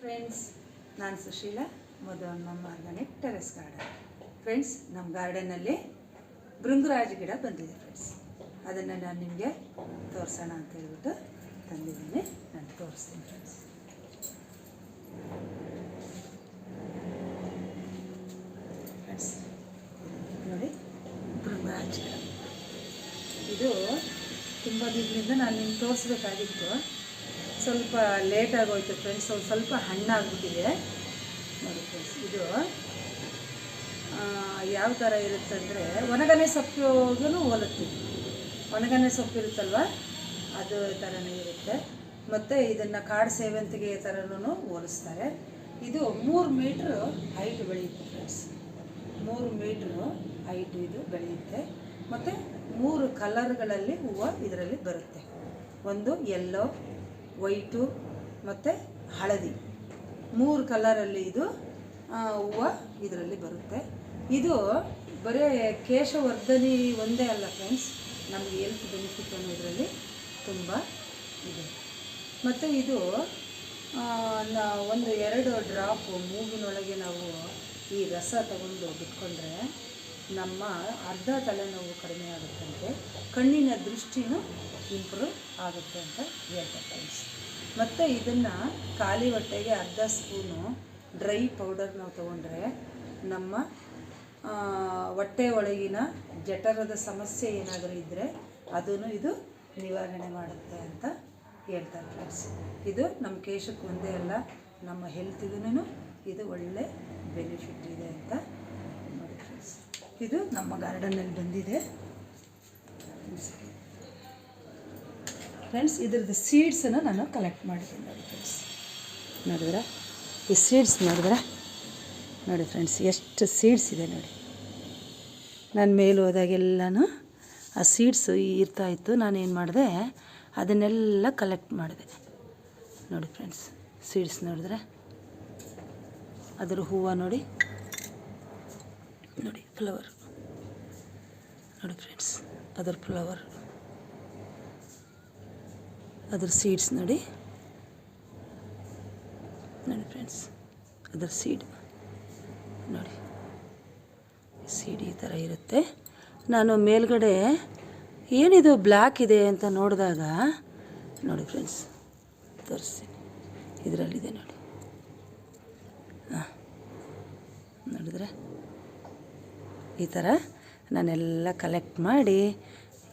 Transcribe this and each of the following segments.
Friends, ನಾನು Sushila, Madhuvamma organic terrace garden. Friends, ನಮ್ಮ ಗಾರ್ಡನಲ್ಲಿ ಭೃಂಗರಾಜ ಗಿಡ ಬಂದಿದೆ ಫ್ರೆಂಡ್ಸ್. ಅದನ್ನು ನಾನು ನಿಮಗೆ ತೋರಿಸೋಣ ಅಂತ ಹೇಳ್ಬಿಟ್ಟು ತಂದಿದ್ದೀನಿ. ನಾನು ತೋರಿಸ್ತೀನಿ ಫ್ರೆಂಡ್ಸ್. ಫ್ರೆಂಡ್ಸ್ ನೋಡಿ, ಭೃಂಗರಾಜ ಗಿಡ ಇದು ತುಂಬ ದಿನದಿಂದ ನಾನು ನಿಮ್ಗೆ ತೋರಿಸ್ಬೇಕಾಗಿತ್ತು. ಸ್ವಲ್ಪ ಲೇಟ್ ಆಗೋಯ್ತು ಫ್ರೆಂಡ್ಸ್. ಸ್ವಲ್ಪ ಹಣ್ಣಾಗ್ಬಿಟ್ಟಿದೆ ನೋಡಿ ಫ್ರೆಂಡ್ಸ್. ಇದು ಯಾವ ಥರ ಇರುತ್ತೆ ಅಂದರೆ, ಒಣಗನೆ ಸೊಪ್ಪಿಗೂ ಹೋಲುತ್ತೆ. ಒಣಗನೆ ಸೊಪ್ಪು ಇರುತ್ತಲ್ವ, ಅದು ಥರನೇ ಇರುತ್ತೆ. ಮತ್ತು ಇದನ್ನು ಕಾಡು ಸೇವಂತಿಗೆ ಥರನೂ ಹೋಲಿಸ್ತಾರೆ. ಇದು 3 ಮೀಟ್ರು ಹೈಟ್ ಬೆಳೆಯುತ್ತೆ ಫ್ರೆಂಡ್ಸ್. 3 ಮೀಟ್ರು ಹೈಟ್ ಇದು ಬೆಳೆಯುತ್ತೆ. ಮತ್ತು 3 ಕಲರ್ಗಳಲ್ಲಿ ಹೂವು ಇದರಲ್ಲಿ ಬರುತ್ತೆ. ಒಂದು ಯೆಲ್ಲೋ, ವೈಟು ಮತ್ತು ಹಳದಿ, 3 ಕಲರಲ್ಲಿ ಇದು ಹೂವು ಇದರಲ್ಲಿ ಬರುತ್ತೆ. ಇದು ಬರೀ ಕೇಶವರ್ಧನಿ ಒಂದೇ ಅಲ್ಲ ಫ್ರೆಂಡ್ಸ್, ನಮಗೆ ಹೆಲ್ತ್ ಬೆನಿಫಿಟ್ ಅನ್ನೋದರಲ್ಲಿ ತುಂಬ ಇದೆ. ಮತ್ತು ಇದು 1-2 ಡ್ರಾಪು ಮೂಗಿನೊಳಗೆ ನಾವು ಈ ರಸ ತಗೊಂಡು ಬಿಟ್ಕೊಂಡ್ರೆ ನಮ್ಮ ಅರ್ಧ ತಲೆನೋವು ಕಡಿಮೆ ಆಗುತ್ತಂತೆ, ಕಣ್ಣಿನ ದೃಷ್ಟಿನೂ ಇಂಪ್ರೂವ್ ಆಗುತ್ತೆ ಅಂತ ಹೇಳ್ತಾರೆ ಫ್ರೆಂಡ್ಸ್. ಮತ್ತು ಇದನ್ನು ಖಾಲಿ ಹೊಟ್ಟೆಗೆ ಅರ್ಧ ಸ್ಪೂನು ಡ್ರೈ ಪೌಡರ್ ನಾವು ತೊಗೊಂಡ್ರೆ ನಮ್ಮ ಹೊಟ್ಟೆ ಒಳಗಿನ ಜಠರದ ಸಮಸ್ಯೆ ಏನಾದರೂ ಇದ್ದರೆ ಅದನ್ನು ಇದು ನಿವಾರಣೆ ಮಾಡುತ್ತೆ ಅಂತ ಹೇಳ್ತಾರೆ ಫ್ರೆಂಡ್ಸ್. ಇದು ನಮ್ಮ ಕೇಶಕ್ಕೆ ಒಂದೇ ಅಲ್ಲ, ನಮ್ಮ ಹೆಲ್ತಿಗೂ ಇದು ಒಳ್ಳೆ ಬೆನಿಫಿಟ್ ಇದೆ ಅಂತ ನೋಡಿ ಫ್ರೆಂಡ್ಸ್. ಇದು ನಮ್ಮ ಗಾರ್ಡನಲ್ಲಿ ಬಂದಿದೆ ಫ್ರೆಂಡ್ಸ್. ಇದ್ರದ್ದು ಸೀಡ್ಸನ್ನು ನಾನು ಕಲೆಕ್ಟ್ ಮಾಡಿದ್ದೀನಿ ನೋಡಿ ಫ್ರೆಂಡ್ಸ್. ನೋಡಿದ್ರೆ ಈ ಸೀಡ್ಸ್ ನೋಡಿದ್ರೆ ನೋಡಿ ಫ್ರೆಂಡ್ಸ್, ಎಷ್ಟು ಸೀಡ್ಸ್ ಇದೆ ನೋಡಿ. ನಾನು ಮೇಲೆ ಹೋದಾಗೆಲ್ಲನೂ ಆ ಸೀಡ್ಸು ಇರ್ತಾಯಿತ್ತು. ನಾನೇನು ಮಾಡಿದೆ, ಅದನ್ನೆಲ್ಲ ಕಲೆಕ್ಟ್ ಮಾಡಿದೆ ನೋಡಿ ಫ್ರೆಂಡ್ಸ್. ಸೀಡ್ಸ್ ನೋಡಿದ್ರೆ ಅದರ ಹೂವು ನೋಡಿ, ನೋಡಿ ಫ್ಲವರ್ ನೋಡಿ ಫ್ರೆಂಡ್ಸ್, ಅದರ ಫ್ಲವರ್, ಅದರ ಸೀಡ್ಸ್ ನೋಡಿ ನೋಡಿ ಫ್ರೆಂಡ್ಸ್, ಅದರ ಸೀಡ್ ನೋಡಿ. ಸೀಡ್ ಈ ಥರ ಇರುತ್ತೆ. ನಾನು ಮೇಲ್ಗಡೆ ಏನಿದು ಬ್ಲ್ಯಾಕ್ ಇದೆ ಅಂತ ನೋಡಿದಾಗ ನೋಡಿ ಫ್ರೆಂಡ್ಸ್, ತೋರಿಸ್ತೀನಿ. ಇದರಲ್ಲಿದೆ ನೋಡಿ. ನೋಡಿದ್ರೆ ಈ ಥರ ನಾನೆಲ್ಲ ಕಲೆಕ್ಟ್ ಮಾಡಿ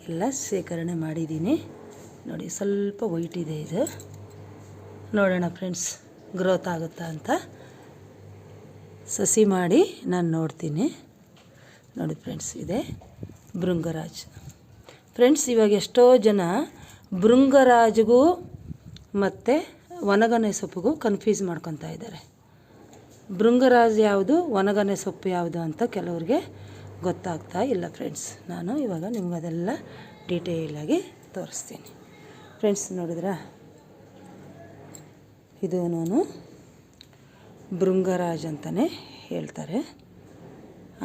ಎಲ್ಲ ಶೇಖರಣೆ ಮಾಡಿದ್ದೀನಿ ನೋಡಿ. ಸ್ವಲ್ಪ ವೈಟ್ ಇದೆ ಇದು. ನೋಡೋಣ ಫ್ರೆಂಡ್ಸ್, ಗ್ರೋತ್ ಆಗುತ್ತಾ ಅಂತ ಸಸಿ ಮಾಡಿ ನಾನು ನೋಡ್ತೀನಿ ನೋಡಿ ಫ್ರೆಂಡ್ಸ್. ಇದೆ ಭೃಂಗರಾಜ್ ಫ್ರೆಂಡ್ಸ್. ಇವಾಗ ಎಷ್ಟೋ ಜನ ಭೃಂಗರಾಜ್ಗೂ ಮತ್ತು ಒಣಗನೆ ಸೊಪ್ಪಿಗೂ ಕನ್ಫ್ಯೂಸ್ ಮಾಡ್ಕೊತಾ ಇದ್ದಾರೆ. ಭೃಂಗರಾಜ್ ಯಾವುದು, ಒಣಗನೆ ಸೊಪ್ಪು ಯಾವುದು ಅಂತ ಕೆಲವ್ರಿಗೆ ಗೊತ್ತಾಗ್ತಾ ಇಲ್ಲ ಫ್ರೆಂಡ್ಸ್. ನಾನು ಇವಾಗ ನಿಮ್ಗೆ ಅದೆಲ್ಲ ಡೀಟೇಲಾಗಿ ತೋರಿಸ್ತೀನಿ ಫ್ರೆಂಡ್ಸ್. ನೋಡಿದ್ರಾ, ಇದು ನಾನು ಭೃಂಗರಾಜ್ ಅಂತಲೇ ಹೇಳ್ತಾರೆ.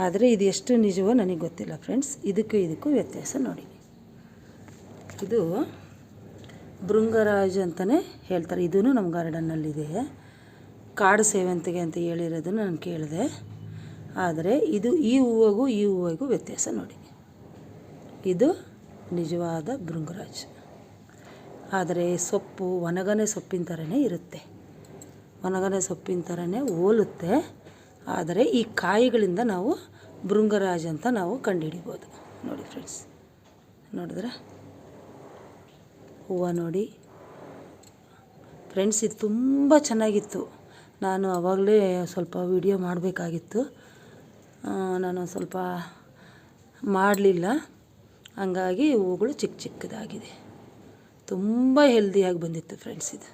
ಆದರೆ ಇದು ಎಷ್ಟು ನಿಜವೋ ನನಗೆ ಗೊತ್ತಿಲ್ಲ ಫ್ರೆಂಡ್ಸ್. ಇದಕ್ಕೂ ವ್ಯತ್ಯಾಸ ನೋಡಿ. ಇದು ಭೃಂಗರಾಜ್ ಅಂತಲೇ ಹೇಳ್ತಾರೆ. ಇದೂ ನಮ್ಮ ಗಾರ್ಡನ್ನಲ್ಲಿದೆ. ಕಾಡು ಸೇವಂತಿಗೆ ಅಂತ ಹೇಳಿರೋದನ್ನು ನಾನು ಕೇಳಿದೆ. ಆದರೆ ಇದು ಈ ಹೂವಿಗೂ ವ್ಯತ್ಯಾಸ ನೋಡಿ. ಇದು ನಿಜವಾದ ಭೃಂಗರಾಜ್. ಆದರೆ ಸೊಪ್ಪು ಒಣಗನೆ ಸೊಪ್ಪಿನ ಥರನೇ ಇರುತ್ತೆ, ಒಣಗನೆ ಸೊಪ್ಪಿನ ಥರನೇ ಹೋಲುತ್ತೆ. ಆದರೆ ಈ ಕಾಯಿಗಳಿಂದ ನಾವು ಭೃಂಗರಾಜ್ ಅಂತ ನಾವು ಕಂಡುಹಿಡಿಬೋದು ನೋಡಿ ಫ್ರೆಂಡ್ಸ್. ನೋಡಿದ್ರೆ ಹೂವು ನೋಡಿ ಫ್ರೆಂಡ್ಸ್, ಇದು ತುಂಬ ಚೆನ್ನಾಗಿತ್ತು. ನಾನು ಆವಾಗಲೇ ಸ್ವಲ್ಪ ವಿಡಿಯೋ ಮಾಡಬೇಕಾಗಿತ್ತು, ನಾನು ಸ್ವಲ್ಪ ಮಾಡಲಿಲ್ಲ. ಹಂಗಾಗಿ ಹೂವುಗಳು ಚಿಕ್ಕದಾಗಿದೆ. ತುಂಬ ಹೆಲ್ದಿಯಾಗಿ ಬಂದಿತ್ತು ಫ್ರೆಂಡ್ಸ್ ಇದು.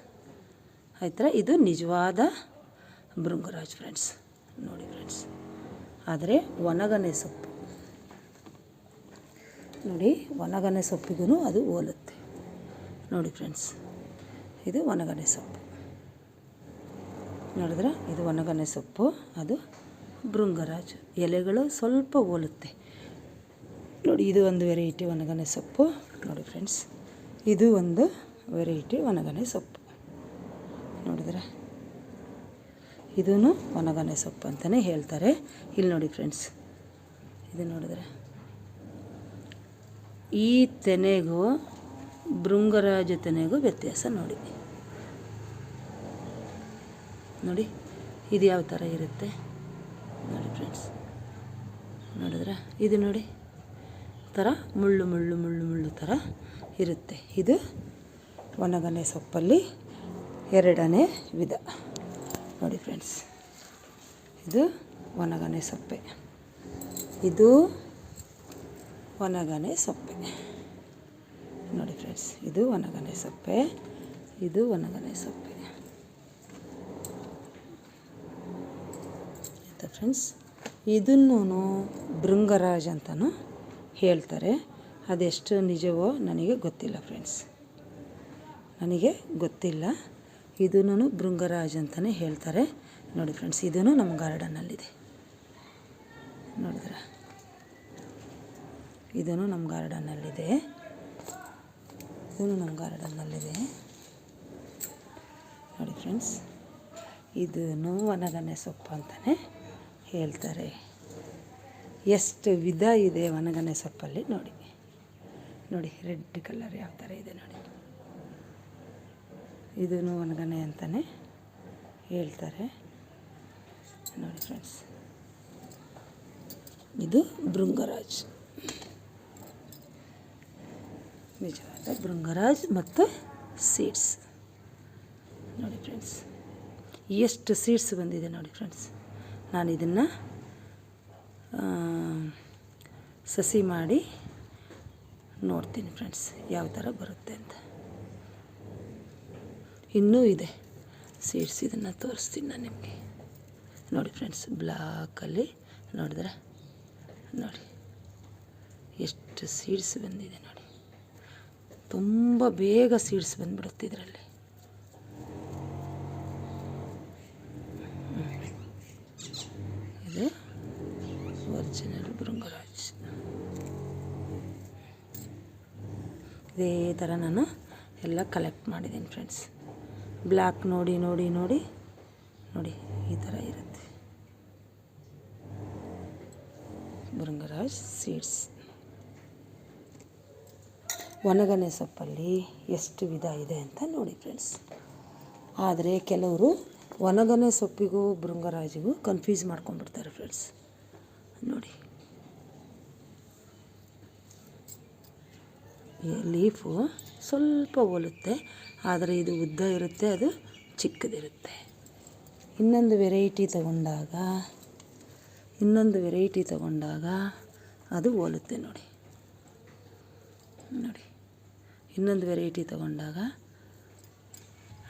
ಆಯ್ತಾ, ಇದು ನಿಜವಾದ ಭೃಂಗರಾಜ್ ಫ್ರೆಂಡ್ಸ್ ನೋಡಿ ಫ್ರೆಂಡ್ಸ್. ಆದರೆ ಒಣಗನೆ ಸೊಪ್ಪು ನೋಡಿ, ಒಣಗನೆ ಸೊಪ್ಪಿಗೂ ಅದು ಹೋಲುತ್ತೆ ನೋಡಿ ಫ್ರೆಂಡ್ಸ್. ಇದು ಒಣಗನೆ ಸೊಪ್ಪು ನೋಡಿದ್ರೆ, ಇದು ಒಣಗನೆ ಸೊಪ್ಪು, ಅದು ಭೃಂಗರಾಜ್. ಎಲೆಗಳು ಸ್ವಲ್ಪ ಹೋಲುತ್ತೆ ನೋಡಿ. ಇದು ಒಂದು ವೆರೈಟಿ ಒಣಗನೆ ಸೊಪ್ಪು ನೋಡಿ ಫ್ರೆಂಡ್ಸ್. ಇದು ಒಂದು ವೆರೈಟಿ ಒಣಗನೆ ಸೊಪ್ಪು ನೋಡಿದ್ರೆ ಇದೂ ಒಣಗನೆ ಸೊಪ್ಪು ಅಂತಲೇ ಹೇಳ್ತಾರೆ. ಇಲ್ಲಿ ನೋಡಿ ಫ್ರೆಂಡ್ಸ್, ಇದು ನೋಡಿದ್ರೆ ಈ ತೆನೆಗೂ ಭೃಂಗರಾಜ ತೆನೆಗೂ ವ್ಯತ್ಯಾಸ ನೋಡಿ. ನೋಡಿ ಇದು ಯಾವ ಥರ ಇರುತ್ತೆ ನೋಡಿ ಫ್ರೆಂಡ್ಸ್, ನೋಡಿದ್ರೆ ಇದು ನೋಡಿ ಥರ ಮುಳ್ಳು ಮುಳ್ಳು ಮುಳ್ಳು ಮುಳ್ಳು ಥರ ಇರುತ್ತೆ. ಇದು ಒಣಗನೆ ಸೊಪ್ಪಲ್ಲಿ ಎರಡನೇ ವಿಧ ನೋಡಿ ಫ್ರೆಂಡ್ಸ್. ಇದು ಒಣಗನೆ ಸೊಪ್ಪೆ, ಇದು ಒಣಗನೆ ಸೊಪ್ಪೆ ನೋಡಿ ಫ್ರೆಂಡ್ಸ್. ಇದು ಒಣಗನೆ ಸೊಪ್ಪೆ, ಇದು ಒಣಗನೆ ಸೊಪ್ಪೆ ಆಯಿತಾ ಫ್ರೆಂಡ್ಸ್. ಇದನ್ನೂ ಭೃಂಗರಾಜ ಅಂತಲೂ ಹೇಳ್ತಾರೆ. ಅದೆಷ್ಟು ನಿಜವೋ ನನಗೆ ಗೊತ್ತಿಲ್ಲ ಫ್ರೆಂಡ್ಸ್, ನನಗೆ ಗೊತ್ತಿಲ್ಲ. ಇದನ್ನೂ ಭೃಂಗರಾಜ ಅಂತಲೇ ಹೇಳ್ತಾರೆ ನೋಡಿ ಫ್ರೆಂಡ್ಸ್. ಇದೂ ನಮ್ಮ ಗಾರ್ಡನ್ನಲ್ಲಿದೆ ನೋಡಿದ್ರೆ, ಇದೂ ನಮ್ಮ ಗಾರ್ಡನ್ನಲ್ಲಿದೆ, ಇದೂ ನಮ್ಮ ಗಾರ್ಡನ್ನಲ್ಲಿದೆ ನೋಡಿ ಫ್ರೆಂಡ್ಸ್. ಇದೂ ಒಣಗನೆ ಸೊಪ್ಪು ಅಂತಲೇ ಹೇಳ್ತಾರೆ. ಎಷ್ಟು ವಿಧ ಇದೆ ಒಣಗನೆ ಸೊಪ್ಪಲ್ಲಿ ನೋಡಿ. ನೋಡಿ ರೆಡ್ ಕಲರ್ ಯಾವ ಥರ ಇದೆ ನೋಡಿ. ಇದೂ ಒಣಗನೆ ಅಂತಲೇ ಹೇಳ್ತಾರೆ ನೋಡಿ ಫ್ರೆಂಡ್ಸ್. ಇದು ಭೃಂಗರಾಜ್, ನಿಜವಾದ ಭೃಂಗರಾಜ್ ಮತ್ತು ಸೀಡ್ಸ್ ನೋಡಿ ಫ್ರೆಂಡ್ಸ್. ಎಷ್ಟು ಸೀಡ್ಸ್ ಬಂದಿದೆ ನೋಡಿ ಫ್ರೆಂಡ್ಸ್. ನಾನು ಇದನ್ನು ಸಸಿ ಮಾಡಿ ನೋಡ್ತೀನಿ ಫ್ರೆಂಡ್ಸ್ ಯಾವ ಥರ ಬರುತ್ತೆ ಅಂತ. ಇನ್ನೂ ಇದೆ ಸೀಡ್ಸ್, ಇದನ್ನು ತೋರಿಸ್ತೀನಿ ನಾನು ನಿಮಗೆ ನೋಡಿ ಫ್ರೆಂಡ್ಸ್. ಬ್ಲಾಕಲ್ಲಿ ನೋಡಿದ್ರೆ ನೋಡಿ ಎಷ್ಟು ಸೀಡ್ಸ್ ಬಂದಿದೆ ನೋಡಿ. ತುಂಬ ಬೇಗ ಸೀಡ್ಸ್ ಬಂದುಬಿಡುತ್ತೆ ಇದರಲ್ಲಿ. ಇದು ಒರಿಜಿನಲ್ ಭೃಂಗರಾಜ್. ಇದೇ ಥರ ನಾನು ಎಲ್ಲ ಕಲೆಕ್ಟ್ ಮಾಡಿದ್ದೀನಿ ಫ್ರೆಂಡ್ಸ್. ಬ್ಲ್ಯಾಕ್ ನೋಡಿ ನೋಡಿ ನೋಡಿ ನೋಡಿ ಈ ಥರ ಇರುತ್ತೆ ಭೃಂಗರಾಜ್ ಸೀಡ್ಸ್. ಒಣಗನೆ ಸೊಪ್ಪಲ್ಲಿ ಎಷ್ಟು ವಿಧ ಇದೆ ಅಂತ ನೋಡಿ ಫ್ರೆಂಡ್ಸ್. ಆದರೆ ಕೆಲವರು ಒಣಗನೆ ಸೊಪ್ಪಿಗೂ ಭೃಂಗರಾಜಿಗೂ ಕನ್ಫ್ಯೂಸ್ ಮಾಡ್ಕೊಂಡ್ಬಿಡ್ತಾರೆ ಫ್ರೆಂಡ್ಸ್ ನೋಡಿ. ಲೀಫು ಸ್ವಲ್ಪ ಹೋಲುತ್ತೆ, ಆದರೆ ಇದು ಉದ್ದ ಇರುತ್ತೆ, ಅದು ಚಿಕ್ಕದಿರುತ್ತೆ. ಇನ್ನೊಂದು ವೆರೈಟಿ ತಗೊಂಡಾಗ ಅದು ಹೋಲುತ್ತೆ ನೋಡಿ. ನೋಡಿ ಇನ್ನೊಂದು ವೆರೈಟಿ ತಗೊಂಡಾಗ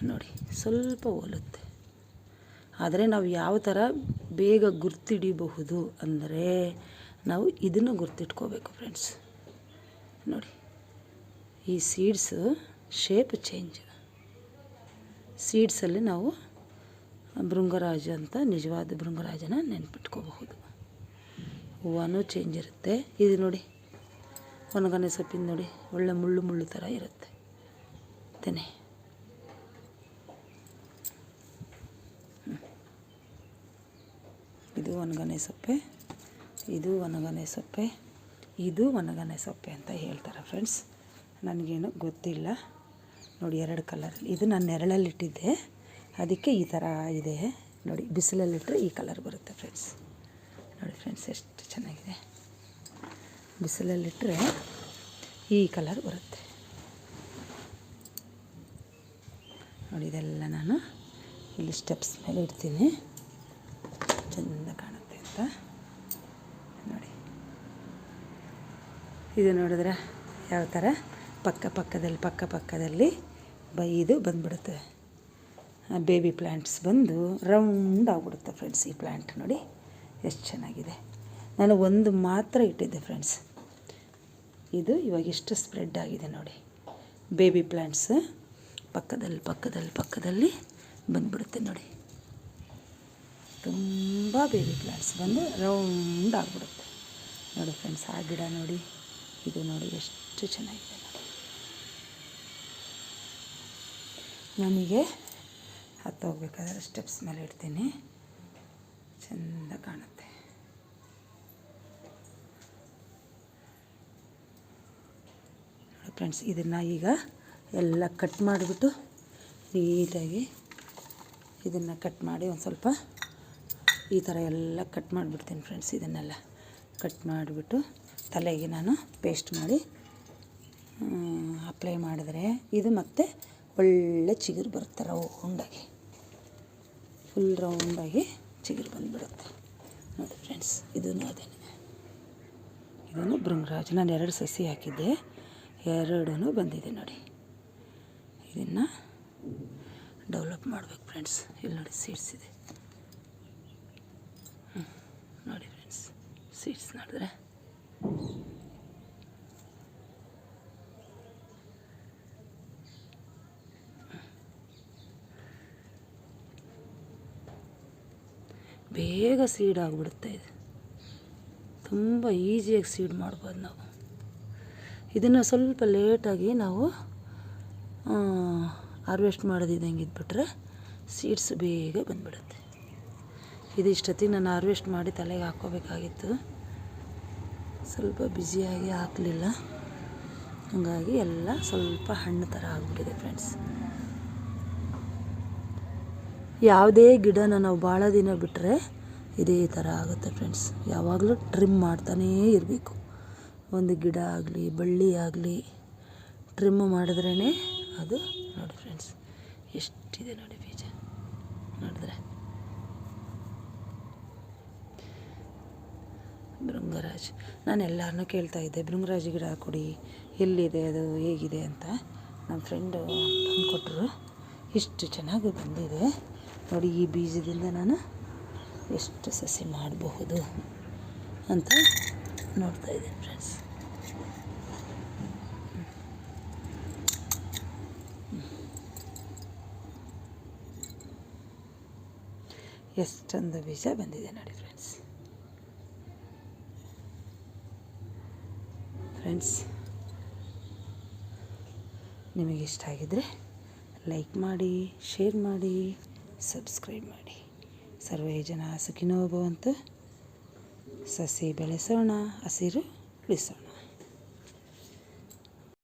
ನೋಡಿ ಸ್ವಲ್ಪ ಹೋಲುತ್ತೆ. ಆದರೆ ನಾವು ಯಾವ ಥರ ಬೇಗ ಗುರ್ತಿಡಿಬಹುದು ಅಂದರೆ ನಾವು ಇದನ್ನು ಗುರ್ತಿಟ್ಕೋಬೇಕು ಫ್ರೆಂಡ್ಸ್ ನೋಡಿ. ಈ ಸೀಡ್ಸು ಶೇಪ್ ಚೇಂಜ್. ಸೀಡ್ಸಲ್ಲಿ ನಾವು ಭೃಂಗರಾಜ ಅಂತ ನಿಜವಾದ ಭೃಂಗರಾಜನ ನೆನ್ಪಿಟ್ಕೋಬಹುದು. ಹೂವನೂ ಚೇಂಜ್ ಇರುತ್ತೆ. ಇದು ನೋಡಿ ಒಣಗನೆ ಸೊಪ್ಪಿನ ನೋಡಿ ಒಳ್ಳೆ ಮುಳ್ಳು ಮುಳ್ಳು ಥರ ಇರುತ್ತೆ ತೆನೆ. ಇದು ಒಣಗನೆ ಸೊಪ್ಪೆ, ಇದು ಒಣಗನೆ ಸೊಪ್ಪೆ, ಇದು ಒಣಗನೆ ಸೊಪ್ಪೆ ಅಂತ ಹೇಳ್ತಾರೆ ಫ್ರೆಂಡ್ಸ್. ನನಗೇನು ಗೊತ್ತಿಲ್ಲ ನೋಡಿ. ಎರಡು ಕಲರ್, ಇದು ನಾನು ನೆರಳಲ್ಲಿಟ್ಟಿದ್ದೆ ಅದಕ್ಕೆ ಈ ಥರ ಇದೆ ನೋಡಿ. ಬಿಸಿಲಲ್ಲಿಟ್ಟರೆ ಈ ಕಲರ್ ಬರುತ್ತೆ ಫ್ರೆಂಡ್ಸ್ ನೋಡಿ. ಫ್ರೆಂಡ್ಸ್ ಎಷ್ಟು ಚೆನ್ನಾಗಿದೆ. ಬಿಸಿಲಲ್ಲಿಟ್ಟರೆ ಈ ಕಲರ್ ಬರುತ್ತೆ ನೋಡಿ. ಇದೆಲ್ಲ ನಾನು ಇಲ್ಲಿ ಸ್ಟೆಪ್ಸ್ ಮೇಲೆ ಇಡ್ತೀನಿ, ಚೆಂದ ಕಾಣುತ್ತೆ ಅಂತ ನೋಡಿ. ಇದು ನೋಡಿದ್ರೆ ಯಾವ ಥರ ಪಕ್ಕದಲ್ಲಿ ಇದು ಬಂದುಬಿಡುತ್ತೆ. ಬೇಬಿ ಪ್ಲ್ಯಾಂಟ್ಸ್ ಬಂದು ರೌಂಡ್ ಆಗಿಬಿಡುತ್ತೆ ಫ್ರೆಂಡ್ಸ್. ಈ ಪ್ಲ್ಯಾಂಟ್ ನೋಡಿ ಎಷ್ಟು ಚೆನ್ನಾಗಿದೆ. ನಾನು ಒಂದು ಮಾತ್ರ ಇಟ್ಟಿದ್ದೆ ಫ್ರೆಂಡ್ಸ್. ಇದು ಇವಾಗ ಎಷ್ಟು ಸ್ಪ್ರೆಡ್ ಆಗಿದೆ ನೋಡಿ. ಬೇಬಿ ಪ್ಲ್ಯಾಂಟ್ಸ್ ಪಕ್ಕದಲ್ಲಿ ಬಂದುಬಿಡುತ್ತೆ ನೋಡಿ. ತುಂಬ ಬೇಬಿ ಪ್ಲ್ಯಾಂಟ್ಸ್ ಬಂದು ರೌಂಡ್ ಆಗಿಬಿಡುತ್ತೆ ನೋಡಿ ಫ್ರೆಂಡ್ಸ್. ಆ ಗಿಡ ನೋಡಿ, ಇದು ನೋಡಿ ಎಷ್ಟು ಚೆನ್ನಾಗಿದೆ ನೋಡಿ. ನನಗೆ ಹತ್ತು ಹೋಗ್ಬೇಕಾದ್ರೆ ಸ್ಟೆಪ್ಸ್ ಮೇಲೆ ಇಡ್ತೀನಿ, ಚೆಂದ ಕಾಣುತ್ತೆ. ನೋಡಿ ಫ್ರೆಂಡ್ಸ್, ಇದನ್ನು ಈಗ ಎಲ್ಲ ಕಟ್ ಮಾಡಿಬಿಟ್ಟು ನೀಟಾಗಿ ಇದನ್ನು ಕಟ್ ಮಾಡಿ ಒಂದು ಸ್ವಲ್ಪ ಈ ಥರ ಎಲ್ಲ ಕಟ್ ಮಾಡಿಬಿಡ್ತೀನಿ ಫ್ರೆಂಡ್ಸ್. ಇದನ್ನೆಲ್ಲ ಕಟ್ ಮಾಡಿಬಿಟ್ಟು ತಲೆಗೆ ನಾನು ಪೇಸ್ಟ್ ಮಾಡಿ ಅಪ್ಲೈ ಮಾಡಿದ್ರೆ ಇದು ಮತ್ತೆ ಒಳ್ಳೆ ಚಿಗುರು ಬರುತ್ತೆ, ರೌಂಡಾಗಿ, ಫುಲ್ ರೌಂಡಾಗಿ ಚಿಗುರು ಬಂದುಬಿಡುತ್ತೆ. ನೋಡಿ ಫ್ರೆಂಡ್ಸ್, ಇದೂ ಅದೇನೆ, ಇದನ್ನು ಭೃಂಗರಾಜ. ನಾನು 2 ಸಸಿ ಹಾಕಿದ್ದೆ, 2 ಬಂದಿದೆ ನೋಡಿ. ಇದನ್ನು ಡೆವಲಪ್ ಮಾಡಬೇಕು ಫ್ರೆಂಡ್ಸ್. ಇಲ್ಲಿ ನೋಡಿ ಸೀಡ್ಸ್ ಇದೆ, ನೋಡಿ ಫ್ರೆಂಡ್ಸ್, ಸೀಡ್ಸ್ ನೋಡಿದ್ರೆ ಬೇಗ ಸೀಡ್ ಆಗಿಬಿಡುತ್ತೆ. ಇದು ತುಂಬ ಈಸಿಯಾಗಿ ಸೀಡ್ ಮಾಡ್ಬೋದು ನಾವು. ಇದನ್ನು ಸ್ವಲ್ಪ ಲೇಟಾಗಿ ನಾವು ಹಾರ್ವೆಸ್ಟ್ ಮಾಡೋದಿದ್ದಂಗೆ ಇದ್ಬಿಟ್ರೆ ಸೀಡ್ಸ್ ಬೇಗ ಬಂದುಬಿಡುತ್ತೆ. ಇದು ಇಷ್ಟೊತ್ತಿಗೆ ನಾನು ಹಾರ್ವೆಸ್ಟ್ ಮಾಡಿ ತಲೆಗೆ ಹಾಕ್ಕೋಬೇಕಾಗಿತ್ತು, ಸ್ವಲ್ಪ ಬ್ಯುಸಿಯಾಗಿ ಹಾಕಲಿಲ್ಲ, ಹಾಗಾಗಿ ಎಲ್ಲ ಸ್ವಲ್ಪ ಹಣ್ಣು ಥರ ಆಗಿಬಿಟ್ಟಿದೆ ಫ್ರೆಂಡ್ಸ್. ಯಾವುದೇ ಗಿಡನ ನಾವು ಭಾಳ ದಿನ ಬಿಟ್ಟರೆ ಇದೇ ಥರ ಆಗುತ್ತೆ ಫ್ರೆಂಡ್ಸ್. ಯಾವಾಗಲೂ ಟ್ರಿಮ್ ಮಾಡ್ತಾನೇ ಇರಬೇಕು. ಒಂದು ಗಿಡ ಆಗಲಿ ಬಳ್ಳಿ ಆಗಲಿ ಟ್ರಿಮ್ ಮಾಡಿದ್ರೇ ಅದು. ನೋಡಿ ಫ್ರೆಂಡ್ಸ್, ಎಷ್ಟಿದೆ ನೋಡಿ ಬೀಜ, ನೋಡಿದ್ರೆ ಭೃಂಗರಾಜ್. ನಾನು ಎಲ್ಲರನ್ನೂ ಕೇಳ್ತಾಯಿದ್ದೆ, ಭೃಂಗರಾಜ ಗಿಡ ಕೊಡಿ, ಎಲ್ಲಿದೆ ಅದು, ಹೇಗಿದೆ ಅಂತ. ನಮ್ಮ ಫ್ರೆಂಡು ತಂದು ಕೊಟ್ಟರು. ಇಷ್ಟು ಚೆನ್ನಾಗಿ ಬಂದಿದೆ ನೋಡಿ. ಈ ಬೀಜದಿಂದ ನಾನು ಎಷ್ಟು ಸಸಿ ಮಾಡಬಹುದು ಅಂತ ನೋಡ್ತಾಯಿದ್ದೀನಿ ಫ್ರೆಂಡ್ಸ್. ಎಷ್ಟೊಂದು ಬೀಜ ಬಂದಿದೆ ನೋಡಿ ಫ್ರೆಂಡ್ಸ್. ನಿಮಗೆ ಇಷ್ಟ ಆಗಿದ್ದರೆ ಲೈಕ್ ಮಾಡಿ, ಶೇರ್ ಮಾಡಿ, ಸಬ್ಸ್ಕ್ರೈಬ್ ಮಾಡಿ. ಸರ್ವೇ ಜನ ಸುಖಿನೋ ಭವಂತು. ಸಸಿ ಬೆಳೆಸೋಣ, ಹಸಿರು ಉಳಿಸೋಣ.